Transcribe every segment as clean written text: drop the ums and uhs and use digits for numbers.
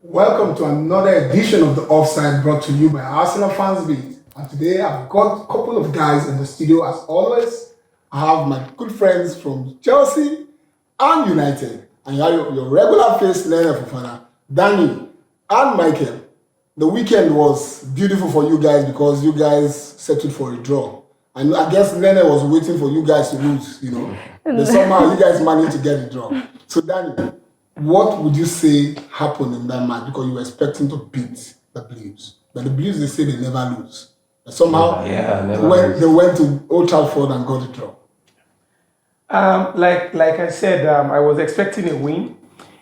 Welcome to another edition of the Offside brought to you by Arsenal Fans Beat. And today I've got a couple of guys in the studio as always. I have my good friends from Chelsea and United. And you have your regular face, Lena Fofana, Danny, and Michael. The weekend was beautiful for you guys because you guys settled for a draw. And I guess Lena was waiting for you guys to lose, But somehow you guys managed to get a draw. So Danny, what would you say happened in that match? Because you were expecting to beat the Blues. But the Blues, they say they never lose. But somehow they went to Old Trafford and got a draw. Like I said, I was expecting a win.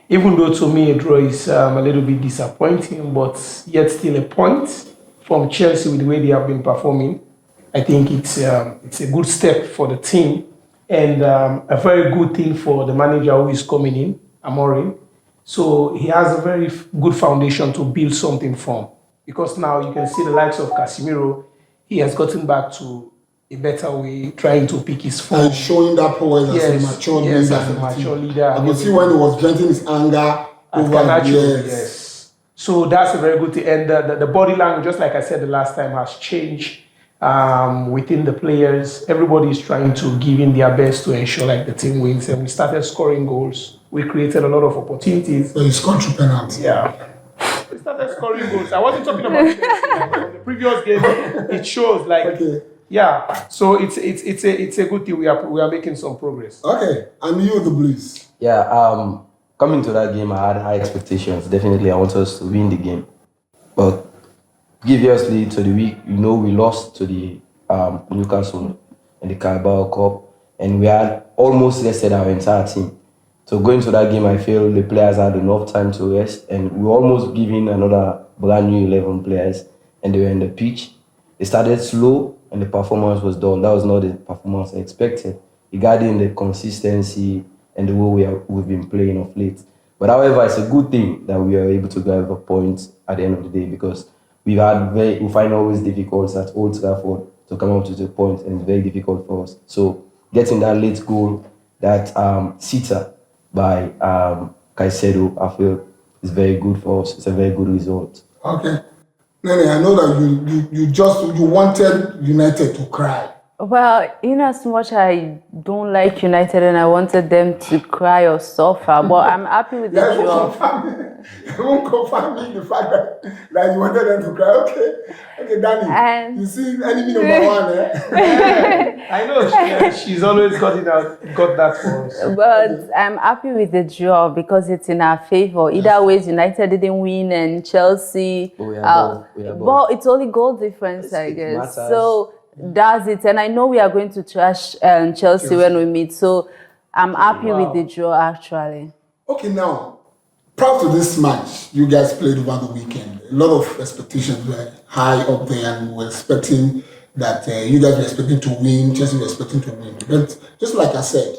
Even though to me a draw is a little bit disappointing, but yet still a point from Chelsea with the way they have been performing. I think it's a good step for the team and a very good thing for the manager who is coming in, Amorim. So he has a very good foundation to build something from. Because now you can see the likes of Casemiro, he has gotten back to a better way, trying to pick his form. And showing that power as a mature leader. I could see when he was venting his anger over the years. Yes. So that's a very good thing. And the body language, just like I said the last time, has changed within the players. Everybody is trying to give in their best to ensure like the team wins. And we started scoring goals. We created a lot of opportunities. So you scored through penalty. Yeah. We started scoring goals. I wasn't talking about the previous game. It shows like... Okay. Yeah, so it's a good thing. We are making some progress. Okay, and you, the Blues. Yeah, coming to that game, I had high expectations. Definitely, I wanted us to win the game. But previously to the week, we lost to the Newcastle in the Carabao Cup, and we had almost rested our entire team. So going to that game, I feel the players had enough time to rest, and we were almost giving another brand new 11 players, and they were in the pitch. They started slow, and the performance was dull. That was not the performance I expected, regarding the consistency and the way we've been playing of late. But however, it's a good thing that we are able to grab a point at the end of the day, because we find always difficult at Old Trafford to come up to the point, and it's very difficult for us. So getting that late goal, that sitter by Caicedo, I feel is very good for us. It's a very good result. Okay. Nene, I know that you wanted United to cry. Well, in as much I don't like United and I wanted them to cry or suffer, but I'm happy with the draw. You won't confirm me the fact that you wanted them to cry. Okay, Danny. You see enemy number one, eh? I know she's always got that for us. But I'm happy with the draw because it's in our favor. Either ways, United didn't win and Chelsea. But it's only goal difference, I guess. Matters. So that's it. And I know we are going to trash Chelsea when we meet. So I'm happy with the draw, actually. Okay, now, prior to this match, you guys played over the weekend. A lot of expectations were high up there, and we were expecting that you guys were expecting to win, Chelsea were expecting to win. But just like I said,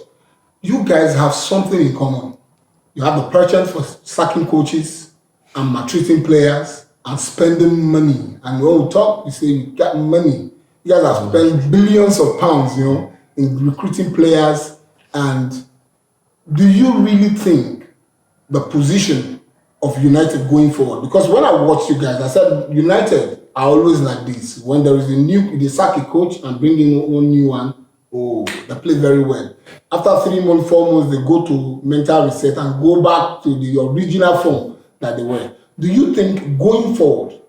you guys have something in common. You have the penchant for sacking coaches and maltreating players and spending money. And when we talk, you say you got money. You guys have spent billions of pounds, in recruiting players. And do you really think the position of United going forward? Because when I watched you guys, I said United are always like this. When there is they sack a coach and bring in one new one, they play very well. After 3 months, 4 months, they go to mental reset and go back to the original form that they were. Do you think going forward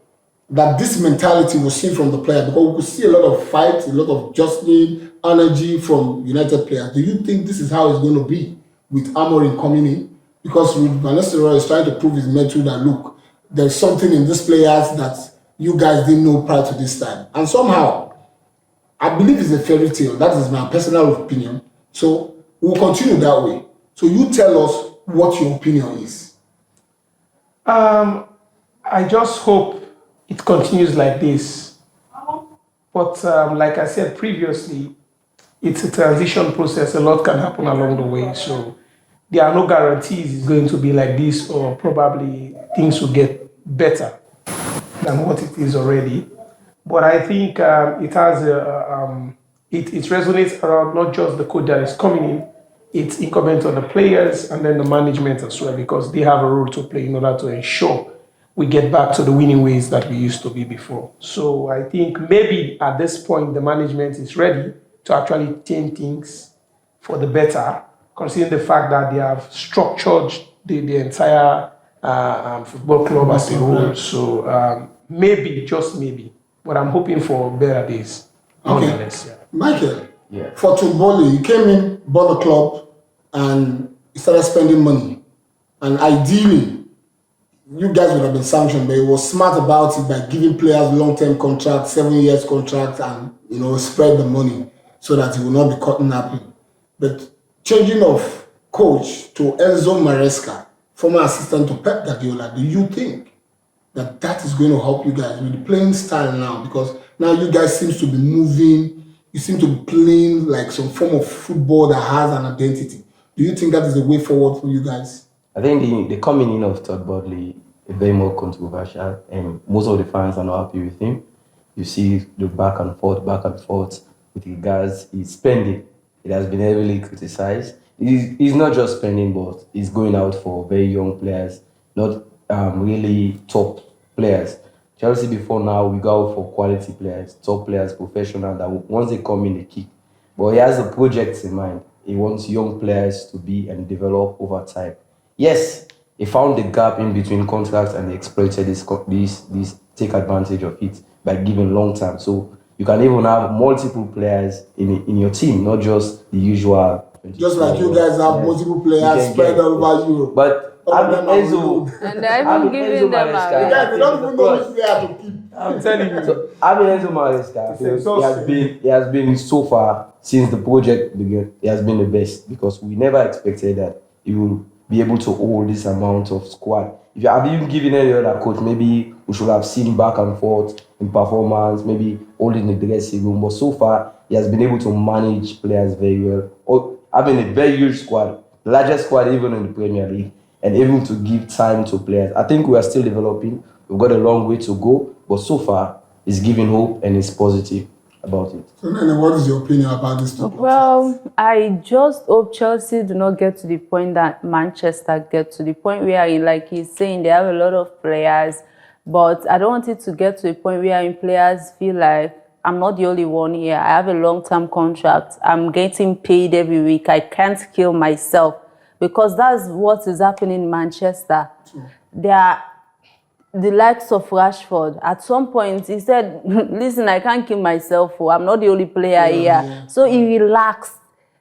that this mentality was seen from the player? Because we could see a lot of fights, a lot of jostling, energy from United players. Do you think this is how it's going to be with Amorim coming in? Because Van Nistelrooy is trying to prove his mettle that, look, there's something in these players that you guys didn't know prior to this time. And somehow, I believe it's a fairy tale. That is my personal opinion. So we'll continue that way. So you tell us what your opinion is. I just hope it continues like this. But like I said previously, it's a transition process. A lot can happen along the way. So there are no guarantees it's going to be like this, or probably things will get better than what it is already. But I think it has it resonates around not just the coach that is coming in, it's incumbent on the players and then the management as well, because they have a role to play in order to ensure we get back to the winning ways that we used to be before. So I think maybe at this point the management is ready to actually change things for the better, considering the fact that they have structured the entire football club as a whole. So maybe, just maybe, but I'm hoping for better days. Okay. Yeah. Michael, Yeah. for Tumboli, he came in, bought the club, and he started spending money. And ideally, you guys would have been sanctioned, but he was smart about it by giving players long-term contracts, 7 years contracts, and spread the money so that he will not be caught napping. But changing of coach to Enzo Maresca, former assistant to Pep Guardiola, do you think that is going to help you guys with the playing style now? Because now you guys seems to be moving, you seem to be playing like some form of football that has an identity. Do you think that is the way forward for you guys? I think the coming in of Todd Bodley is very more controversial, and most of the fans are not happy with him. You see the back and forth with regards his spending. It has been heavily criticized. He's not just spending, but he's going out for very young players, not really top players. Chelsea before now, we go out for quality players, top players, professional, that once they come in, they kick. But he has the projects in mind. He wants young players to be and develop over time. Yes, he found the gap in between contracts and they exploited this take advantage of it by giving long term. So you can even have multiple players in your team, not just the usual. Just like you guys have multiple players spread all over Europe. But Enzo, and they're even giving them you guys, they don't even know which player to keep. I'm telling you. So Enzo Maresca, he has been so far since the project began. He has been the best because we never expected that he will be able to hold this amount of squad. If you have even given any other coach, maybe we should have seen back and forth in performance, maybe holding the dressing room. But so far, he has been able to manage players very well. Or having a very huge squad, the largest squad even in the Premier League, and able to give time to players. I think we are still developing. We've got a long way to go, but so far, it's giving hope and it's positive about it. So, Nene, what is your opinion about this? Well, I just hope Chelsea do not get to the point that Manchester get to the point where, like he's saying, they have a lot of players, but I don't want it to get to a point where players feel like I'm not the only one here. I have a long-term contract. I'm getting paid every week. I can't kill myself, because that's what is happening in Manchester. They are the likes of Rashford. At some point, he said, listen, I can't kill myself. I'm not the only player here. Yeah. So he relaxed.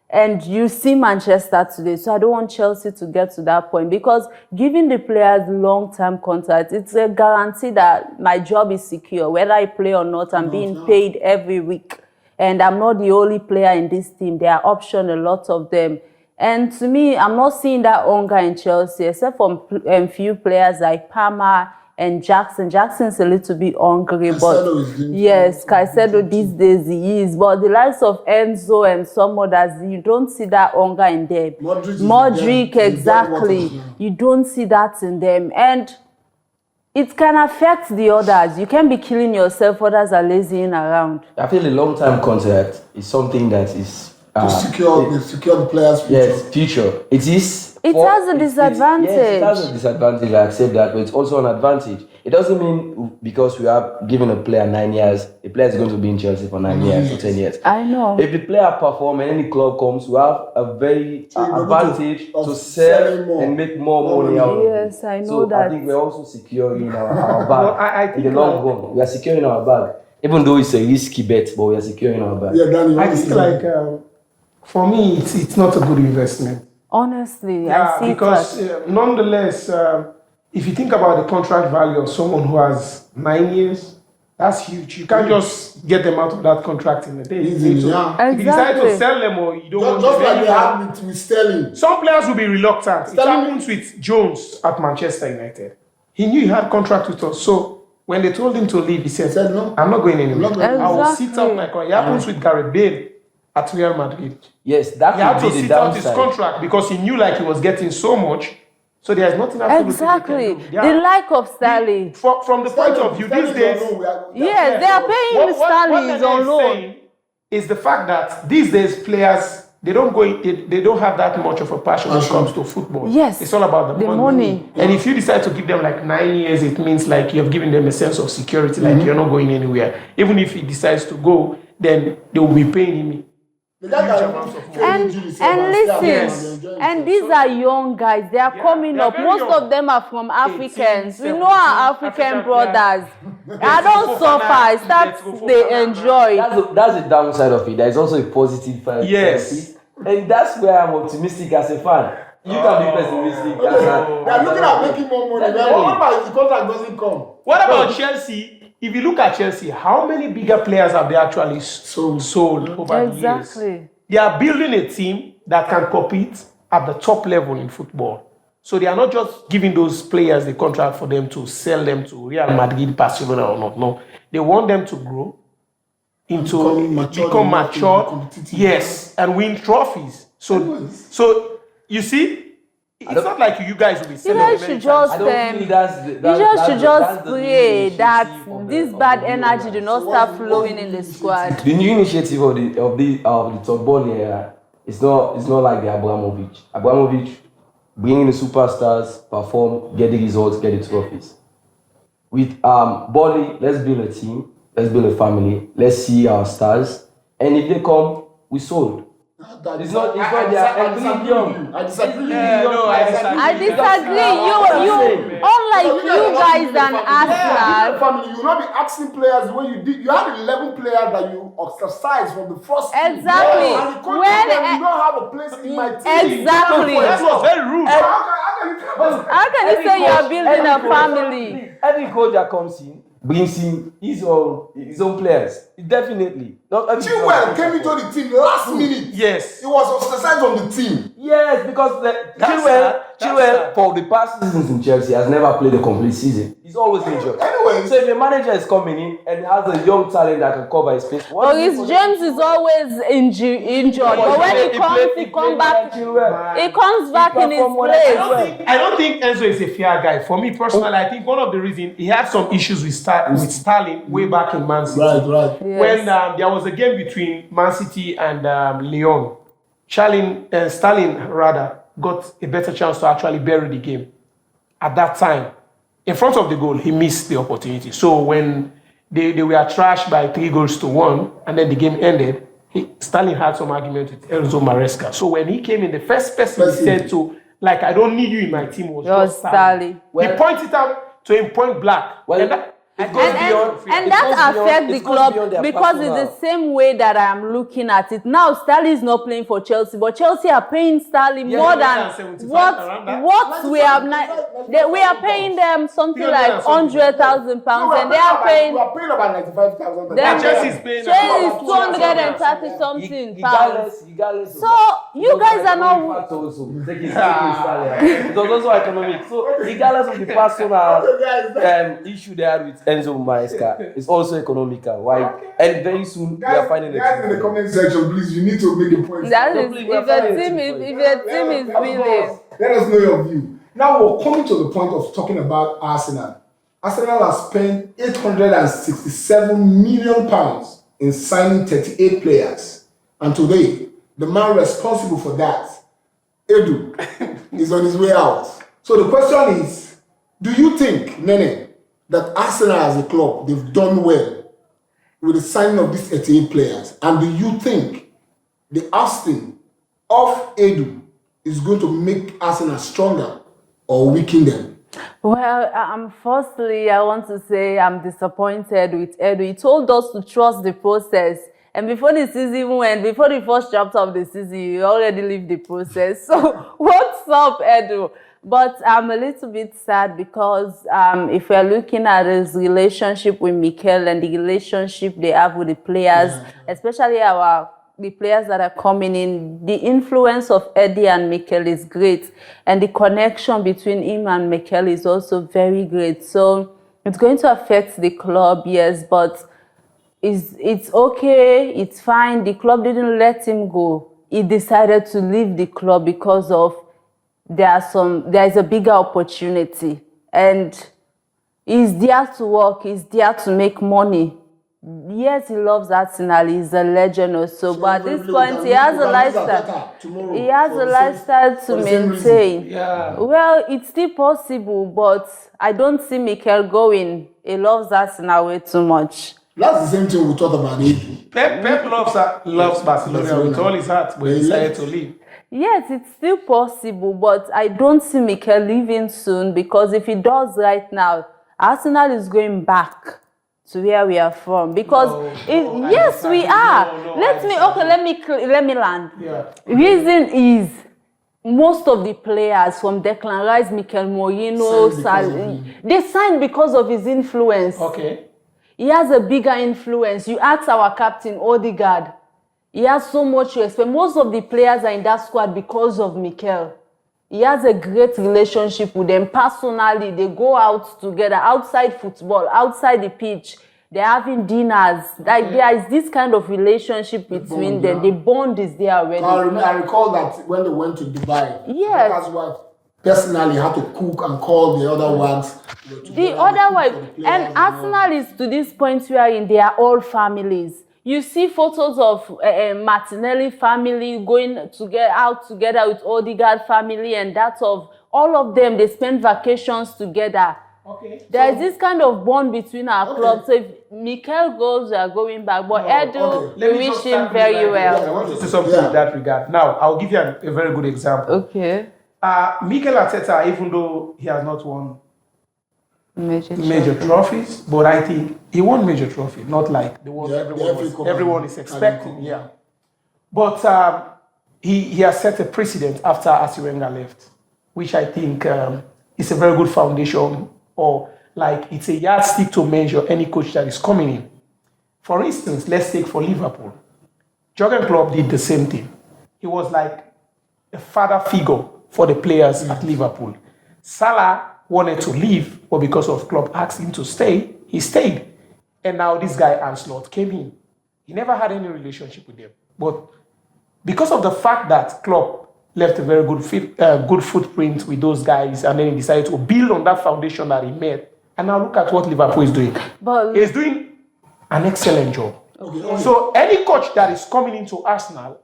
And you see Manchester today. So I don't want Chelsea to get to that point, because giving the players long-term contracts, it's a guarantee that my job is secure. Whether I play or not, I'm being paid every week. And I'm not the only player in this team. There are options, a lot of them. And to me, I'm not seeing that hunger in Chelsea, except for a few players like Palmer and Jackson. Jackson's a little bit hungry, but yes, Caicedo these days he is. But the likes of Enzo and some others, you don't see that hunger in them. Modric exactly. You don't see that in them. And it can affect the others. You can be killing yourself, others are lazying around. I feel a long-term contract is something that is to secure the players' future. Yes, future. It is. It has a disadvantage. Yes, it has a disadvantage. I accept that, but it's also an advantage. It doesn't mean because we have given a player 9 years, the player is going to be in Chelsea for 9 years or 10 years. I know. If the player performs and any club comes, we have a very advantage to sell and make more money out of it. Yes, I know so that. I think we're also securing our bag. In the long run, we are securing our bag. Even though it's a risky bet, but we are securing our bag. Yeah, Danny, I think for me, it's not a good investment. Honestly, yeah, I see because nonetheless, if you think about the contract value of someone who has 9 years, that's huge. You can't just get them out of that contract in a day. Easily, yeah. If you decide to sell them or you don't want just them, like they have with Sterling. Some players will be reluctant. It happens with Jones at Manchester United. He knew he had a contract with us, so when they told him to leave, he said no, I'm not going anywhere. I will sit out my contract. It happens with Gareth Bale at Real Madrid. Yes, that he had to be sit the out his contract because he knew like he was getting so much. So there's nothing exactly. The lack of Sterling. From the point of view these days, yes, they are paying Sterling on loan. Is the fact that these days players they don't have that much of a passion when it comes to football. Yes. It's all about the money. And if you decide to give them like 9 years, it means like you have given them a sense of security, like you're not going anywhere. Even if he decides to go, then they will be paying him. And listen, and these are young guys. They are coming up. Most of them are from Africans. We know our African brothers. I don't suffer. It's that they enjoy. That's the downside of it. There's also a positive side. Yes. And that's where I'm optimistic as a fan. You can be pessimistic. They're looking at making more money. What about if the contract doesn't come? What about Chelsea? If you look at Chelsea, how many bigger players have they actually sold over the years? They are building a team that can compete at the top level in football. So they are not just giving those players the contract for them to sell them to Real Madrid, Barcelona or not. No, they want them to grow into become mature, yes, and win trophies. So you see, it's not like you guys will be selling. You guys should just pray that this bad energy do not start flowing in the squad. The new initiative of the top ball here is not like the Abramovich. Abramovich bringing the superstars, perform, get the results, get the trophies. With Bolly, let's build a team, let's build a family, let's see our stars, and if they come, we sold. It's not their equilibrium. I disagree. I disagree. You unlike you guys and Arsenal. Family, you will not be asking players the way you did. You had 11 players that you exercised from the first team. Exactly. And the coach you don't have a place in my team. Exactly. That was very rude. How can you say you are building a family? Every coach that comes in brings in his own players. Definitely. Chilwell came into the team last minute. Yes. He was ostracized from the team. Yes, because Chilwell for the past seasons in Chelsea has never played a complete season. He's always injured. Anyway, so if a manager is coming in and has a young talent that can cover his space, James is always injured, but when he comes back in his place. I don't think Enzo is a fair guy. For me personally, I think one of the reasons he had some issues with Sterling way back in Man City. Right. Yes. When there was a game between Man City and Lyon, Sterling got a better chance to actually bury the game. At that time, in front of the goal, he missed the opportunity. So when they were trashed by 3-1, and then the game ended, Sterling had some argument with Enzo Maresca. So when he came in, the first person he said to, like, I don't need you in my team was just Sterling. He pointed out to him point blank. And that affects the club because it's the same way that I am looking at it. Now, Sterling is not playing for Chelsea, but Chelsea are paying Sterling more than what we have. We are paying them something like £100,000, and they are paying. We are paying about 95,000. Chelsea is paying. Chelsea is 230 something pounds. So you guys are not. It was also economic. So regardless of the personal issue they had with Enzo Maresca, it's also economical. Why? And very soon we are finding guys in the comment section, please. You need to make a point. That is, if your team is winning, let us know your view. Now we're coming to the point of talking about Arsenal. Arsenal has spent £867 million in signing 38 players, and today the man responsible for that, Edu, is on his way out. So the question is, do you think, Nene, that Arsenal as a club, they've done well with the signing of these 38 players? And do you think the ousting of Edu is going to make Arsenal stronger or weaken them? Well, firstly, I want to say I'm disappointed with Edu. He told us to trust the process. And before the season went, before the first chapter of the season, you already leave the process. So what's up, Edu? But I'm a little bit sad because if we're looking at his relationship with Mikel and the relationship they have with the players, especially the players that are coming in, the influence of Eddie and Mikel is great. And the connection between him and Mikel is also very great. So it's going to affect the club, yes, but it's okay, it's fine. The club didn't let him go. He decided to leave the club because of there is a bigger opportunity, and he's there to work, he's there to make money. Yes, he loves Arsenal. He's a legend or so, but at this point, he has a lifestyle. He has a lifestyle to maintain. Yeah. Well, it's still possible, but I don't see Mikel going. He loves Arsenal way too much. That's the same thing we talked about. Pep loves Barcelona with all his heart, but he decided to leave. Yes, it's still possible, but I don't see Mikel leaving soon, because if he does right now, Arsenal is going back to where we are from, because yes, we are. Let me land. Yeah. Reason is most of the players from Declan Rice, Mikel Moreno, they signed because of his influence. Okay. He has a bigger influence. You ask our captain Odegaard, he has so much respect. Most of the players are in that squad because of Mikel. He has a great relationship with them personally. They go out together, outside football, outside the pitch. They're having dinners. Like there is this kind of relationship between them. The bond is there already. I recall that when they went to Dubai. Yes. That's why personally had to cook and call the other ones. The other one, and Arsenal is to this point where they are all families. You see photos of Martinelli family going out together with Odegaard family, and that of all of them, they spend vacations together. Okay. There's this kind of bond between our clubs. So if Mikel goes, we are going back. But Edu, we wish him very well. I want to say something in that regard. Now, I'll give you a very good example. Okay. Mikel Arteta, even though he has not won major trophies, but I think he won major trophy, not like the one everyone is expecting. Yeah, but he has set a precedent after Arsene Wenger left, which I think is a very good foundation, or like it's a yardstick to measure any coach that is coming in. For instance, let's take for Liverpool. Jurgen Klopp did the same thing. He was like a father figure for the players at Liverpool. Salah wanted to leave, but because of Klopp asked him to stay, he stayed. And now this guy, Ancelotti, came in. He never had any relationship with them. But because of the fact that Klopp left a very good footprint with those guys, and then he decided to build on that foundation that he made. And now look at what Liverpool is doing. But he's doing an excellent job. Okay. So any coach that is coming into Arsenal,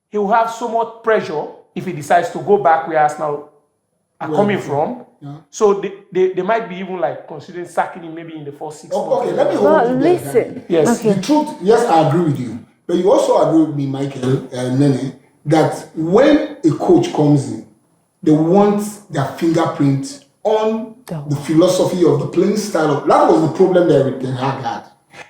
he will have so much pressure if he decides to go back where Arsenal are coming from. Yeah. So they might be even like considering sacking him maybe in the first 6 months. Okay, let me hold you listen. there. Yes. Okay. The truth, yes, I agree with you. But you also agree with me, Michael, Nene, that when a coach comes in, they want their fingerprint on the philosophy of the playing style. That was the problem that Eric Ten Hag had.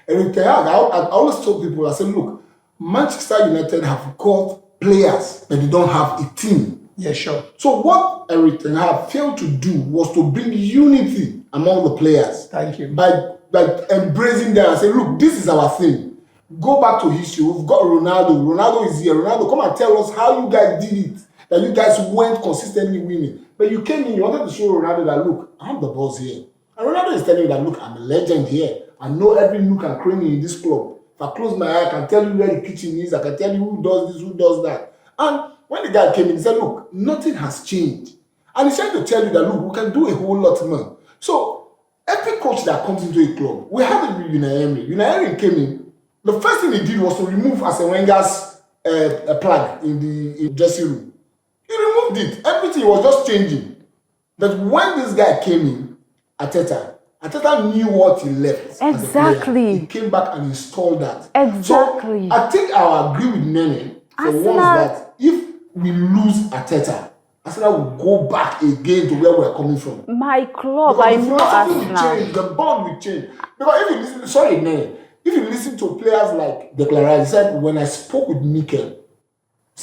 Eric Ten Hag, I always told people, I said, look, Manchester United have got players, but they don't have a team. Yeah, sure. So what Eric Ten Hag failed to do was to bring unity among the players. Thank you. By embracing them and saying, look, this is our thing. Go back to history. We've got Ronaldo. Ronaldo is here. Ronaldo, come and tell us how you guys did it. That you guys went consistently winning. But you came in, you wanted to show Ronaldo that, look, I'm the boss here. And Ronaldo is telling you that, look, I'm a legend here. I know every nook and cranny in this club. If I close my eye, I can tell you where the kitchen is. I can tell you who does this, who does that. And when the guy came in, he said, look, nothing has changed. And he's trying to tell you that, look, we can do a whole lot more. So, every coach that comes into a club, we have it with Unai Emery. Unai Emery came in. The first thing he did was to remove Arsene Wenger's plug in the dressing room. He removed it. Everything was just changing. But when this guy came in, Arteta knew what he left. Exactly. He came back and installed that. Exactly. So I think I agree with Nene for once that if we lose Arteta, Arsenal will go back again to where we are coming from. My club, because I know Arsenal. The bond will change. Because if you listen, Nene, if you listen to players like Declan Rice, he said, when I spoke with Mikel, he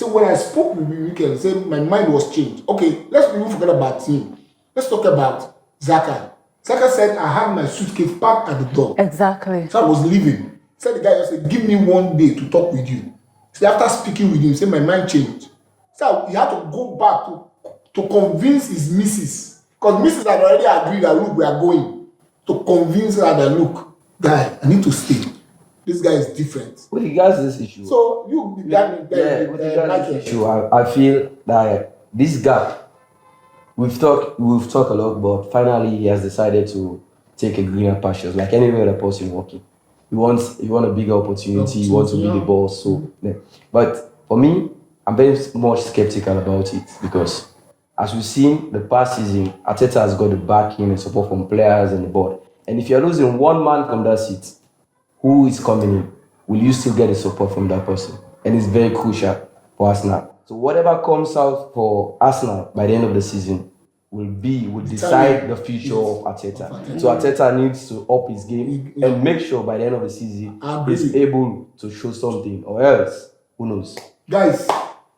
said, my mind was changed. Okay, let's even forget about him. Let's talk about Xhaka. Xhaka said, I had my suitcase packed at the door. Exactly. So I was leaving. He said, the guy just said, give me 1 day to talk with you. So after speaking with him, he said, my mind changed. So he had to go back to convince his missus. Because missus had already agreed that, look, we are going. To convince her that, look, guy, I need to stay. This guy is different. With regards to this issue. So with regards to this issue, I feel that this gap, we've talked a lot, but finally he has decided to take a greener pastures, like any other person working. you want a bigger opportunity, you want to be the boss. So, yeah. But for me, I'm very much skeptical about it because, as we've seen the past season, Arteta has got the backing and support from players and the board. And if you're losing one man from that seat, who is coming in? Will you still get the support from that person? And it's very crucial for Arsenal. So whatever comes out for Arsenal by the end of the season will decide the future of Arteta. So Arteta needs to up his game and make sure by the end of the season he's able to show something, or else, who knows? Guys,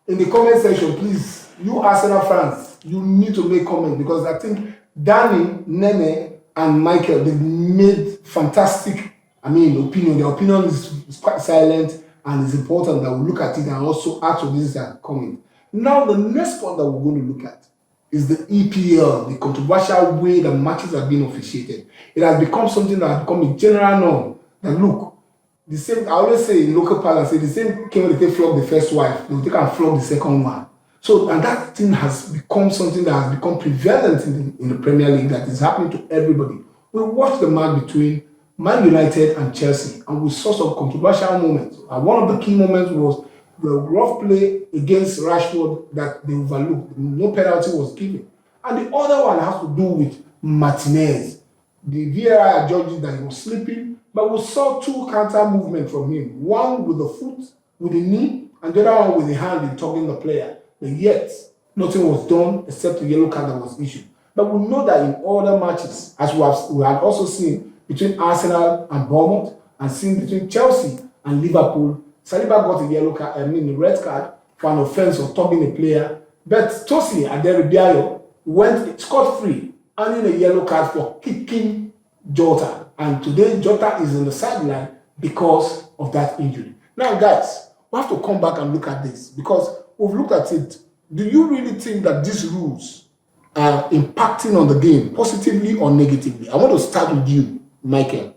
in the comment section, please, you Arsenal fans, you need to make comments because I think Danny, Nene, and Michael, they made fantastic, opinion. Their opinion is quite silent, and it's important that we look at it and also add to this comment. Now, the next one that we're going to look at is the EPL, the controversial way the matches are being officiated. It has become something that has become a general norm. That look, the same, I always say in local parlance, the same came when they flog the first wife, they will take and flog the second one. So, and that thing has become something that has become prevalent in the Premier League, that is happening to everybody. We watched the match between Man United and Chelsea, and we saw some controversial moments. And one of the key moments was the rough play against Rashford that they overlooked. No penalty was given. And the other one has to do with Martinez. The VAR judged that he was sleeping, but we saw two counter movements from him. One with the foot, with the knee, and the other one with the hand in tugging the player. But yet, nothing was done except the yellow card that was issued. But we know that in other matches, as we have also seen between Arsenal and Bournemouth, and seen between Chelsea and Liverpool, Saliba got a yellow card, a red card for an offense of tugging a player. But Tosin Aderibioyo went scot-free, earning a yellow card for kicking Jota. And today, Jota is on the sideline because of that injury. Now, guys, we have to come back and look at this because we've looked at it. Do you really think that these rules are impacting on the game positively or negatively? I want to start with you, Michael.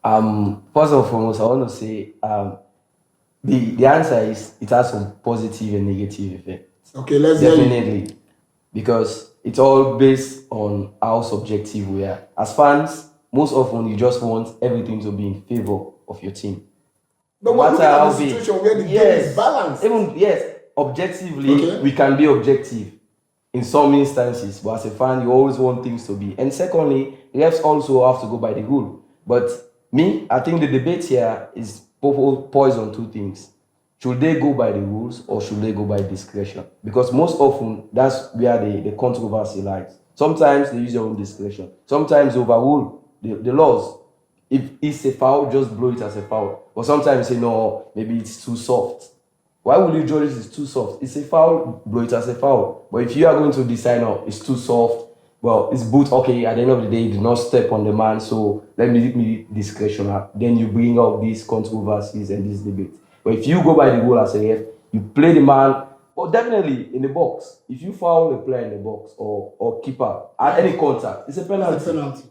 First and foremost, I want to say the answer is it has some positive and negative effects. Okay, let's definitely, because it's all based on how subjective we are. As fans, most often you just want everything to be in favor of your team. But we're looking at the situation where the game is balanced. Objectively, we can be objective in some instances, but as a fan, you always want things to be. And secondly, refs also have to go by the rule. But I think the debate here is poised on two things. Should they go by the rules or should they go by discretion? Because most often, that's where the controversy lies. Sometimes they use their own discretion. Sometimes they overrule the laws. If it's a foul, just blow it as a foul. But sometimes you say, no, maybe it's too soft. Why would you judge it's too soft? It's a foul, blow it as a foul. But if you are going to decide, no, it's too soft, well, it's boot, okay, at the end of the day, you did not step on the man, so let me be discretional. Then you bring up these controversies and this debate. But if you go by the rule as a ref, you play the man, well, definitely in the box. If you foul the player in the box or keeper at any contact, it's a penalty. It's a penalty.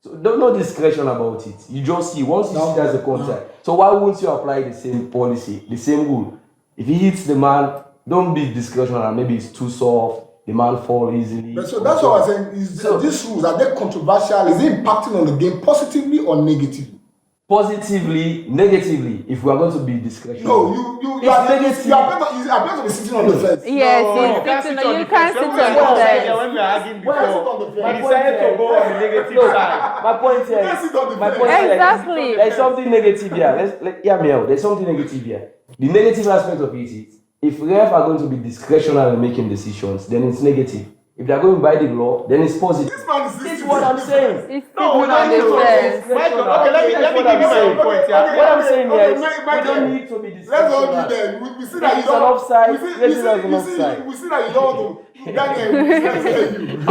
So no discretion about it. You just see, once you see there's a contact. So why won't you apply the same policy, the same rule? If he hits the man, don't be discretional. Maybe it's too soft, the man fall easily. But so that's what I'm saying. These rules, are they controversial? Is it impacting on the game positively or negatively? Positively, negatively, if we are going to be discretional. No, you are negative. You are better to be sitting on the fence. Yes, you can't sit on the fence. When we were arguing before, we decided to go on the negative side. My point here is, exactly. There's something negative here. Hear me out. There's something negative here. The negative aspect of it is, if refs are going to be discretional in making decisions, then it's negative. If they are going by the law, then it's positive. This is what I'm saying. No, we don't need to be discretional. Okay, let me give you my own point. What I'm saying here is, we don't need to be discretional. Let's all be there. We see that it's an offside. We see that you don't know.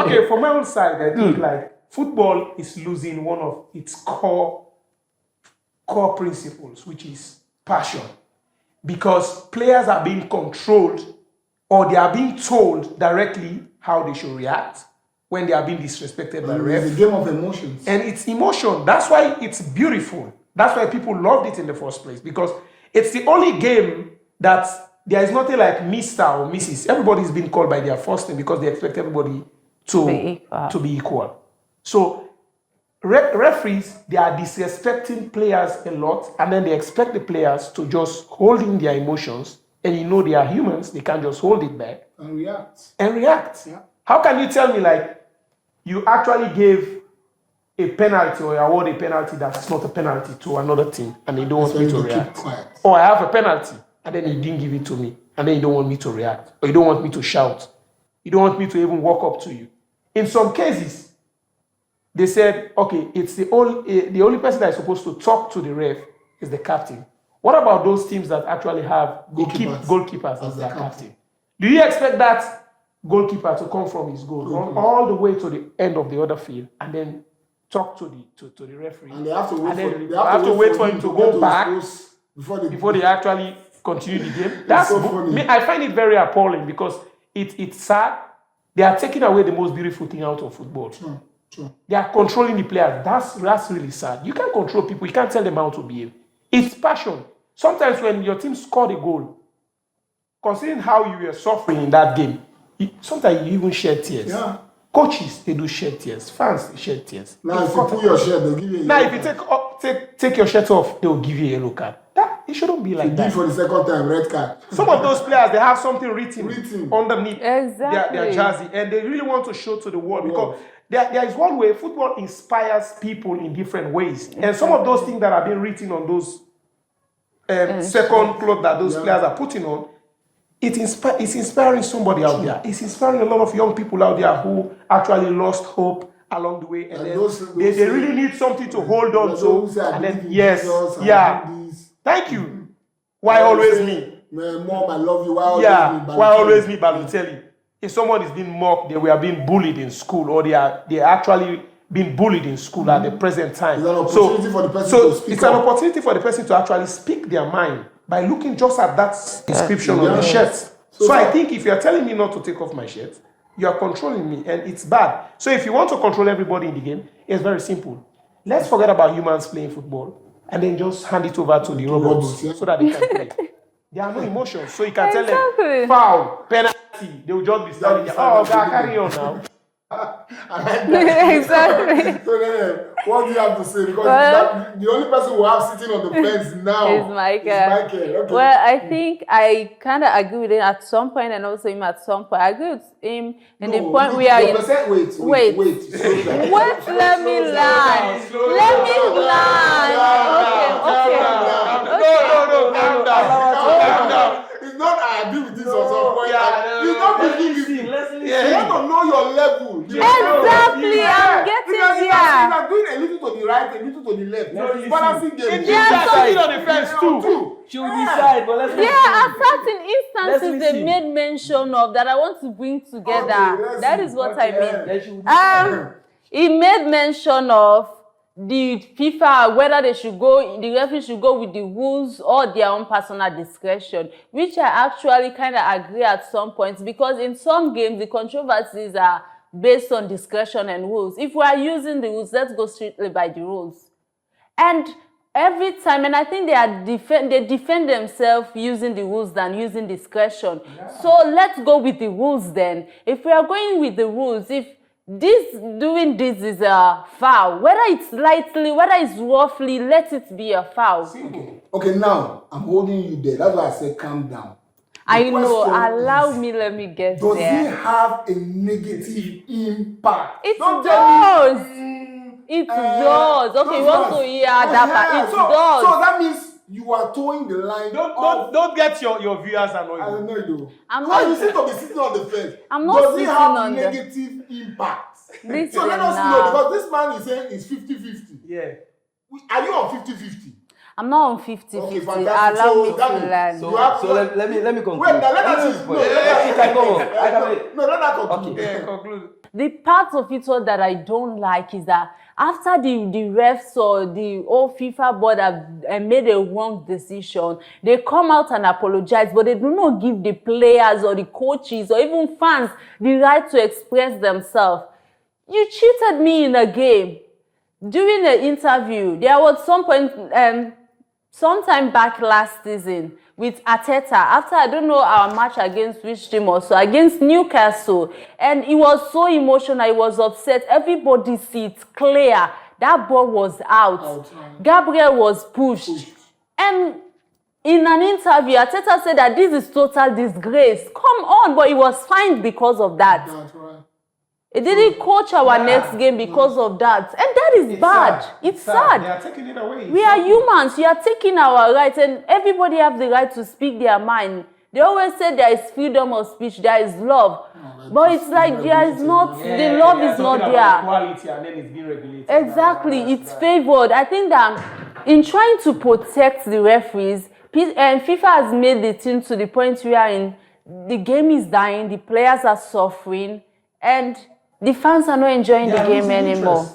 Okay, from my own side, I think like football is losing one of its core principles, which is passion. Because players are being controlled or they are being told directly how they should react when they are being disrespected by refs. It's a game of emotions. And it's emotion. That's why it's beautiful. That's why people loved it in the first place. Because it's the only game that there is nothing like Mr. or Mrs. Everybody's been called by their first name because they expect everybody to be equal. So referees, they are disrespecting players a lot, and then they expect the players to just hold in their emotions, and they are humans, they can't just hold it back. And react. Yeah. How can you tell me, like, you actually gave a penalty or award a penalty that's not a penalty to another team, and they don't want me to react? Or I have a penalty, and then you didn't give it to me, and then you don't want me to react, or you don't want me to shout. You don't want me to even walk up to you. In some cases, they said, okay, it's the only person that is supposed to talk to the ref is the captain. What about those teams that actually have goalkeepers as their captain? Do you expect that goalkeeper to come from his goal, run all the way to the end of the other field, and then talk to the referee? And they have to wait, they have to wait for him to go back before they actually continue the game. That's so funny. I find it very appalling because it's sad. They are taking away the most beautiful thing out of football. True. They are controlling the players. That's really sad. You can't control people. You can't tell them how to behave. It's passion. Sometimes when your team scored a goal, considering how you were suffering in that game, sometimes you even shed tears. Yeah. Coaches, they do shed tears. Fans, they shed tears. Now, if you pull your shirt, they'll give you a yellow card. Now, if you take your shirt off, they'll give you a yellow card. It shouldn't be like that. For the second time, red card. Some of those players, they have something written underneath exactly. their jersey, and they really want to show to the world because there is one way football inspires people in different ways, and some of those things that have been written on those second clothes that those players are putting on, it's inspiring somebody out there. It's inspiring a lot of young people out there who actually lost hope along the way, and then they really need something to hold on to. And then thank you. Why always me? Mom, I love you. Why always me, Balotelli? If someone is being mocked, they were being bullied in school, or they are actually being bullied in school at the present time. It's an opportunity for the person to speak it's an opportunity for the person to actually speak their mind by looking just at that inscription on the shirt. So I think if you are telling me not to take off my shirt, you are controlling me, and it's bad. So if you want to control everybody in the game, it's very simple. Let's forget about humans playing football, and then just hand it over to the robots so that they can play. There are no emotions, so you can tell them foul, penalty. They will just be standing there. Oh, God, carry on now. Exactly. So then, what do you have to say? Because the only person we have sitting on the fence now is Michael. Okay. Well, I think I kind of agree with him at some point, and also him at some point. I agree with him in the point we are in. Wait. Let me land. No, calm down. It's not I agree with this or some point. It's not 50-50. You want to know your level. Exactly, I'm getting there. You are doing a little to the right, a little to the left. It's balancing game. They are something on the fence too. She will decide, but let's at certain instances they made mention of that I want to bring together. That is what I mean. He made mention of the FIFA, whether the referee should go with the rules or their own personal discretion, which I actually kind of agree at some points, because in some games the controversies are based on discretion and rules. If we are using the rules, let's go strictly by the rules. And every time, and I think they defend themselves using the rules than using discretion. Yeah. So let's go with the rules then. If we are going with the rules, if doing this is a foul, whether it's lightly, whether it's roughly, let it be a foul. Okay, now I'm holding you there. That's why I said calm down. I know. Let me get there. Does it have a negative impact? It does. It does. Okay, you want to hear that part? It does. So that means you are towing the line. Don't get your viewers annoyed. I don't know you do. You seem to be sitting on the fence. I'm not sitting on the fence. Does it have negative impact? So let us know, because this man is saying it's 50-50. Yeah. Are you on 50-50? I'm not on 50-50. Okay, allow me to learn. So let me conclude. Wait, now let us conclude. Yeah, conclude. The part of it all that I don't like is that after the refs or the whole FIFA board have made a wrong decision, they come out and apologize, but they do not give the players or the coaches or even fans the right to express themselves. You cheated me in a game. During an interview, there was sometime back last season with Arteta, after I don't know our match against which team also, against Newcastle, and he was so emotional, he was upset. Everybody sees clear that ball was out. Gabriel was pushed. And in an interview, Arteta said that this is total disgrace. Come on, but he was fined because of that. That's right. He didn't coach our next game because of that. And that is bad. Sad. It's sad. They are taking it away. We are humans. You are taking our rights, and everybody have the right to speak their mind. They always say there is freedom of speech, there is love. But it's like there is not, the love is not there. Equality, and then it's being regulated. Exactly, it's favored. I think that in trying to protect the referees, FIFA has made the team to the point where the game is dying, the players are suffering, and the fans are not enjoying the game anymore.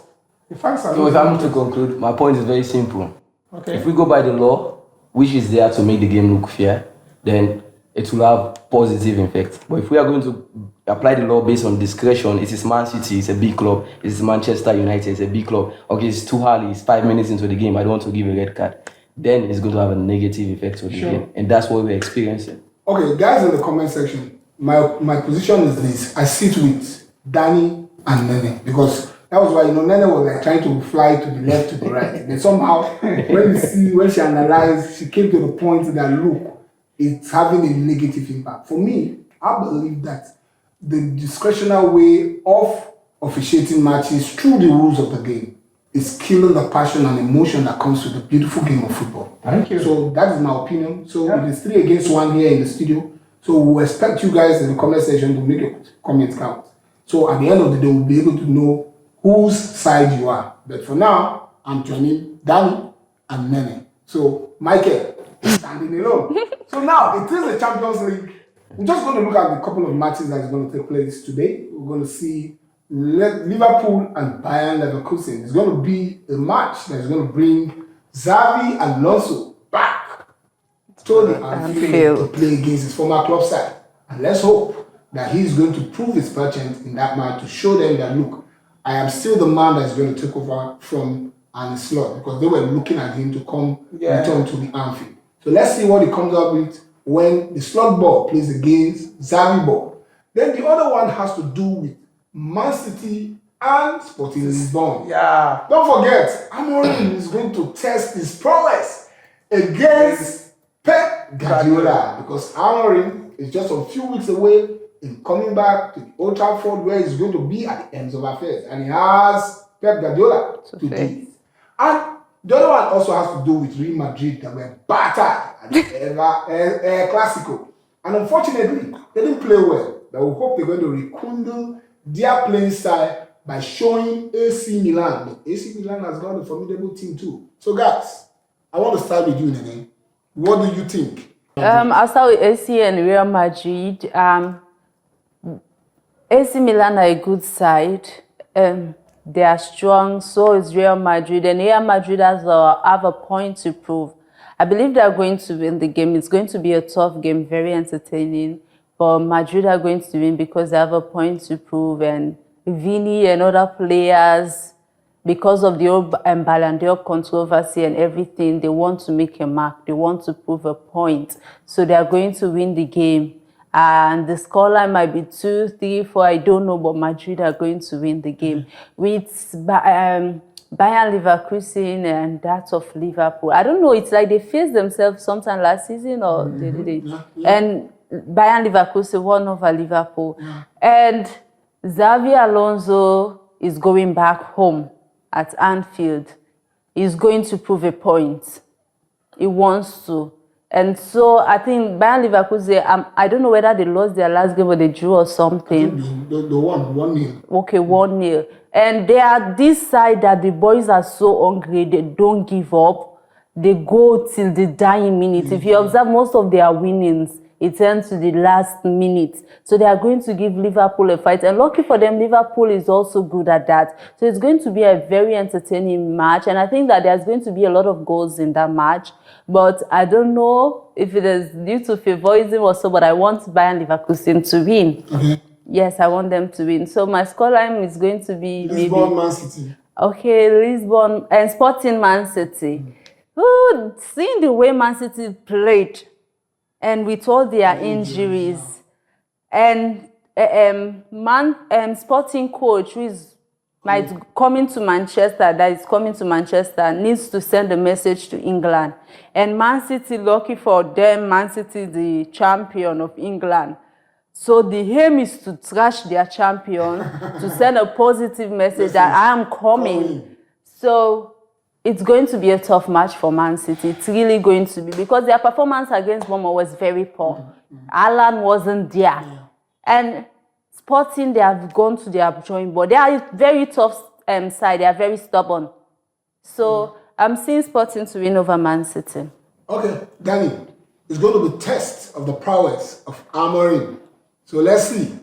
The fans are So if I'm to conclude, my point is very simple. Okay. If we go by the law, which is there to make the game look fair, then it will have positive effect. But if we are going to apply the law based on discretion, it is Man City, it's a big club. It is Manchester United, it's a big club. Okay, it's too early, it's 5 minutes into the game, I don't want to give a red card. Then it's going to have a negative effect on the game. And that's what we're experiencing. Okay, guys in the comment section, my position is this. I sit with Danny and Nene because that was why, Nene was like trying to fly to the left, to the right. But somehow, when she analyzed, she came to the point that, look, it's having a negative impact. For me, I believe that the discretionary way of officiating matches through the rules of the game is killing the passion and emotion that comes with the beautiful game of football. Thank you. So that is my opinion. So it is 3 against 1 here in the studio. So we expect you guys in the comment section to make your comments count. So at the end of the day, we'll be able to know whose side you are. But for now, I'm joining Danny and Nene. So Michael is standing alone. So now it is the Champions League. We're just going to look at a couple of matches that is going to take place today. We're going to see Liverpool and Bayern Leverkusen. It's going to be a match that is going to bring Xavi Alonso back to the Anfield to play against his former club side. And let's hope that he's going to prove his presence in that match to show them that, look, I am still the man that's going to take over from Arne Slot, because they were looking at him to come return to the Anfield. So let's see what he comes up with when the Slot ball plays against Xavi ball. Then the other one has to do with Man City and Sporting Lisbon. Yeah. Don't forget, Amorim is going to test his prowess against Pep Guardiola, because Amorim is just a few weeks away in coming back to the Old Trafford, where he's going to be at the ends of affairs, and he has Pep Guardiola to do it. And the other one also has to do with Real Madrid that were battered at the Clasico. And unfortunately, they didn't play well. But we hope they're going to rekindle their playing style by showing AC Milan. But AC Milan has got a formidable team too. So guys, I want to start with you, Nene. What do you think? I'll start with AC and Real Madrid. AC Milan are a good side. They are strong, so is Real Madrid. And Real Madrid have a point to prove. I believe they are going to win the game. It's going to be a tough game, very entertaining. But Madrid are going to win because they have a point to prove. And Vini and other players, because of the old Ballon d'Or controversy and everything, they want to make a mark. They want to prove a point. So they are going to win the game. And the scoreline might be 2, 3, 4, I don't know, but Madrid are going to win the game. With Bayern Leverkusen and that of Liverpool, I don't know, it's like they faced themselves sometime last season, or they did it. And Bayern Leverkusen won over Liverpool. And Xavi Alonso is going back home at Anfield. He's going to prove a point. He wants to. And so I think Bayern Leverkusen, I don't know whether they lost their last game or they drew or something. The one 1-0. Okay, 1-0. And they are this side that the boys are so hungry, they don't give up. They go till the dying minute. If you observe most of their winnings, it ends to the last minute. So they are going to give Liverpool a fight. And lucky for them, Liverpool is also good at that. So it's going to be a very entertaining match. And I think that there's going to be a lot of goals in that match. But I don't know if it is due to favoritism or so, but I want Bayern Leverkusen to win. Okay. Yes, I want them to win. So my scoreline is going to be Lisbon, Man City. Okay, Lisbon and Sporting Man City. Ooh, seeing the way Man City played, and with all their injuries, and Sporting coach, who is coming to Manchester, that is coming to Manchester, needs to send a message to England. And Man City, lucky for them, Man City the champion of England. So the aim is to trash their champion, to send a positive message that I am coming. So it's going to be a tough match for Man City. It's really going to be, because their performance against Bournemouth was very poor. Alan wasn't there. And Sporting, they have gone to their drawing board. They are a very tough side. They are very stubborn. So I'm seeing Sporting to win over Man City. Okay, Danny, it's going to be a test of the prowess of Amorim. So let's see.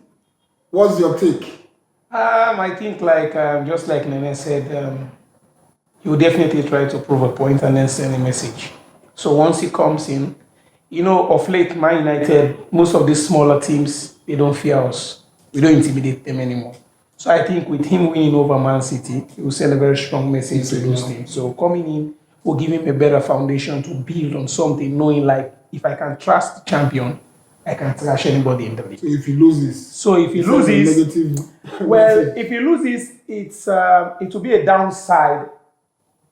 What's your take? I think, just like Nene said, he will definitely try to prove a point and then send a message. So once he comes in, of late, Man United, most of these smaller teams, they don't fear us. We don't intimidate them anymore. So I think with him winning over Man City, he will send a very strong message to those teams. So coming in will give him a better foundation to build on something, knowing if I can trust the champion, I can trash anybody in the league. So if he loses, if he loses, it will be a downside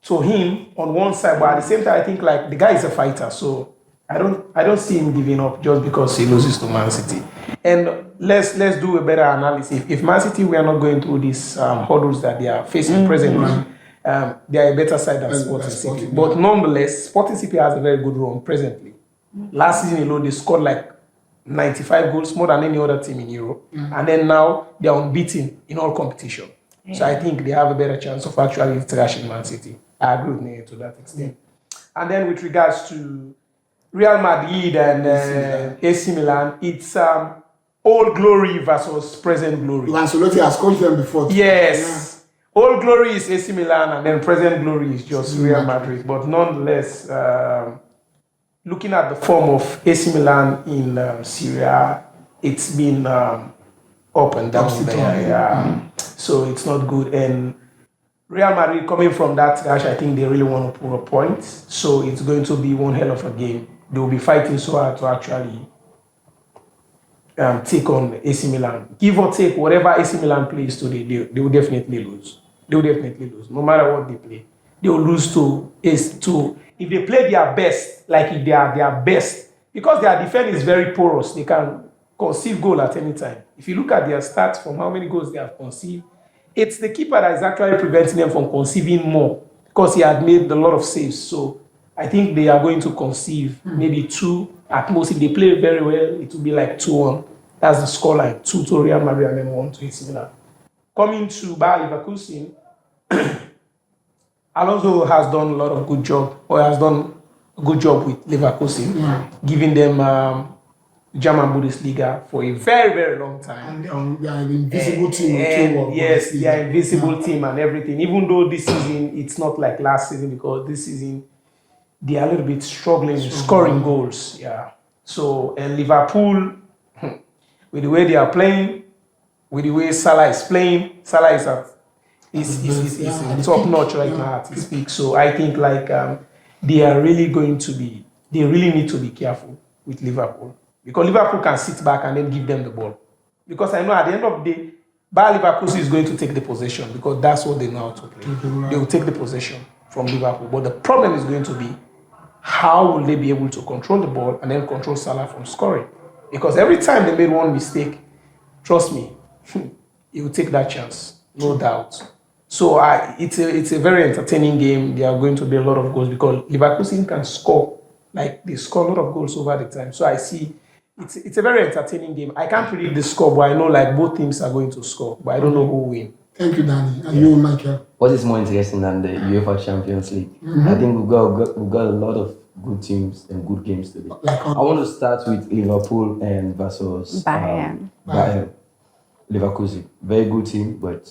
to him on one side, but at the same time, I think the guy is a fighter, so I don't see him giving up just because he loses to Man City. And let's do a better analysis. If Man City were not going through these hurdles that they are facing presently, they are a better side than Sporting City. But nonetheless, Sporting City has a very good run presently. Last season alone, they scored 95 goals, more than any other team in Europe. And then now they are unbeaten in all competition. So I think they have a better chance of actually thrashing Man City. I agree with Nene to that extent. And then with regards to Real Madrid and AC Milan, it's old glory versus present glory. Ancelotti has coached them before. Yes. Yeah. Old glory is AC Milan and then present glory is just Real Madrid. But nonetheless, looking at the form of AC Milan in Syria, it's been up and down there. Yeah. So it's not good. And Real Madrid, coming from that trash, I think they really want to prove a point. So it's going to be one hell of a game. They will be fighting so hard to actually take on AC Milan. Give or take, whatever AC Milan plays today, they will definitely lose. They will definitely lose, no matter what they play. They will lose to if they play their best, if they are their best, because their defense is very porous. They can concede goal at any time. If you look at their stats from how many goals they have conceived, it's the keeper that is actually preventing them from conceiving more because he had made a lot of saves. So I think they are going to conceive maybe 2 at most. If they play very well, it will be 2-1. That's the scoreline: 2 to Real Madrid and then 1 to AC Milan. Coming to Bayer Leverkusen, Alonso has done a lot of good job, or has done a good job with Leverkusen, giving them German Bundesliga for a very, very long time. And they are an invisible team. Yes, they are invisible team and everything. Even though this season, it's not like last season, because this season, they are a little bit struggling scoring goals. Yeah. So, and Liverpool, with the way they are playing, with the way Salah is playing, Salah is top notch right now at his peak. So I think they are really they really need to be careful with Liverpool. Because Liverpool can sit back and then give them the ball. Because I know at the end of the day, Bayer Leverkusen is going to take the possession because that's what they know how to play. They will take the possession from Liverpool. But the problem is going to be, how will they be able to control the ball and then control Salah from scoring? Because every time they made one mistake, trust me, he will take that chance, no doubt. So it's a very entertaining game. There are going to be a lot of goals because Leverkusen can score. They score a lot of goals over the time. So I see it's a very entertaining game. I can't predict the score, but I know both teams are going to score, but I don't know who will win. Thank you, Danny. And you, Michael? What is more interesting than the UEFA Champions League? I think we've got a lot of good teams and good games today. I want to start with Liverpool and versus Bayern. Leverkusen. Very good team, but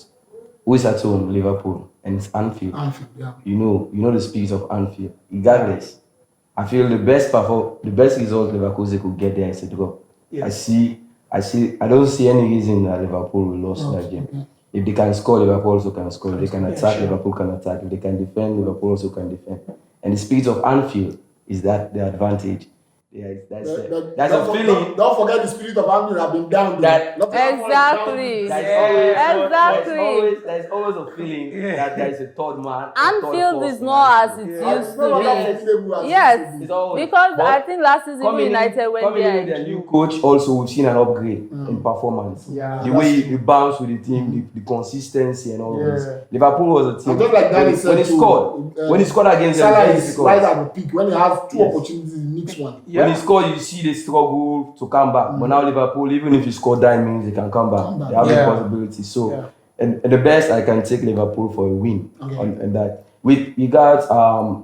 who is at home? Liverpool, and it's Anfield. Anfield, yeah. You know the spirit of Anfield. Regardless, I feel the best result Leverkusen could get there is a draw. Yes. I don't see any reason that Liverpool will lose that game. Okay. If they can score, Liverpool also can score. If they can attack, Liverpool can attack. If they can defend, Liverpool also can defend. And the spirit of Anfield is that the advantage. Yeah, that's a feeling. Don't forget the spirit of anger have been down there. Exactly. There's always a feeling that there is a third man. Anfield is not as it used to be. Yes, because I think last season United went there. Coming in with a new coach, also we've seen an upgrade in performance. Yeah, the way he bounced with the team, the consistency and all this. Liverpool was a team. Just like Danny said, when he scored against them, Salah is right at the peak. When he has two opportunities, he needs one. When he scored, you see the struggle to come back. But now Liverpool, even if you score 9 minutes, they can come back. They have the possibility. So, and the best, I can take Liverpool for a win on that. With regards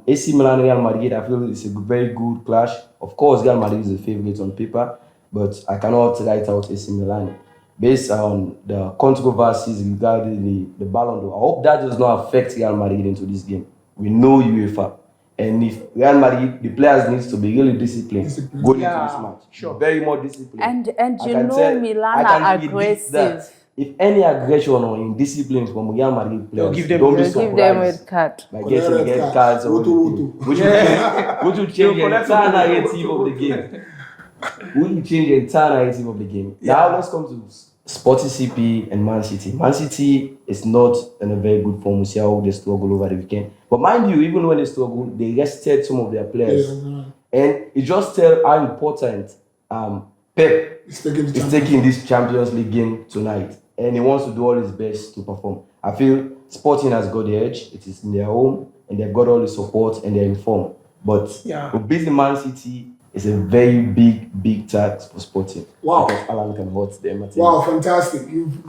AC Milan, Real Madrid, I feel it's a very good clash. Of course, Real Madrid is the favorite on paper, but I cannot write out AC Milan based on the controversies regarding the Ballon d'Or. I hope that does not affect Real Madrid into this game. We know UEFA. And if Real Madrid, the players need to be really disciplined going into this match. Sure. Very more disciplined. And Milan are aggressive. If any aggression or indiscipline from Real Madrid players, don't be surprised. Give them red card. By getting red cards or which will change the entire narrative of the game. Now let's come to Sporting CP and Man City. Man City is not in a very good form. We see how they struggle over the weekend. But mind you, even when they struggle, they rested some of their players. And it just tells how important Pep is taking this Champions League game tonight. And he wants to do all his best to perform. I feel Sporting has got the edge. It is in their home, and they've got all the support, and they're informed. But beating Man City is a very big task for Sporting. Wow. Because Alan can hurt them. Wow, fantastic.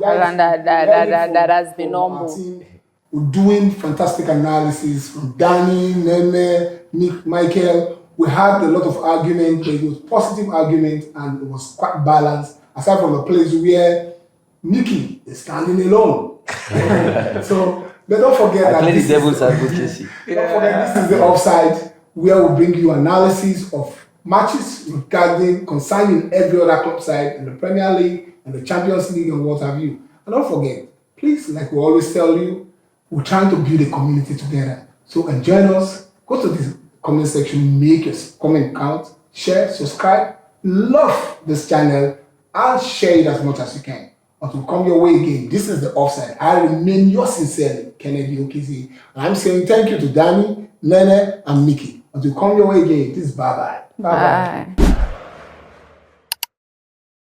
Alan, that has been humble. We're doing fantastic analysis from Danny, Nene, Nick, Michael. We had a lot of argument, but it was positive argument, and it was quite balanced. Aside from the place where Nicky is standing alone. So, but don't forget that this devil's advocacy. Don't forget this is the Offside, where we bring you analysis of matches concerning every other club side in the Premier League and the Champions League and what have you. And don't forget, please, like we always tell you, we're trying to build a community together. So join us. Go to the comment section, make your comment count, share, subscribe, love this channel, and share it as much as you can. Until we come your way again, this is the Offside. I remain yours sincerely, Kennedy Okizi. I'm saying thank you to Danny, Nene, and Mickey. Until we come your way again, this is bye-bye. Bye.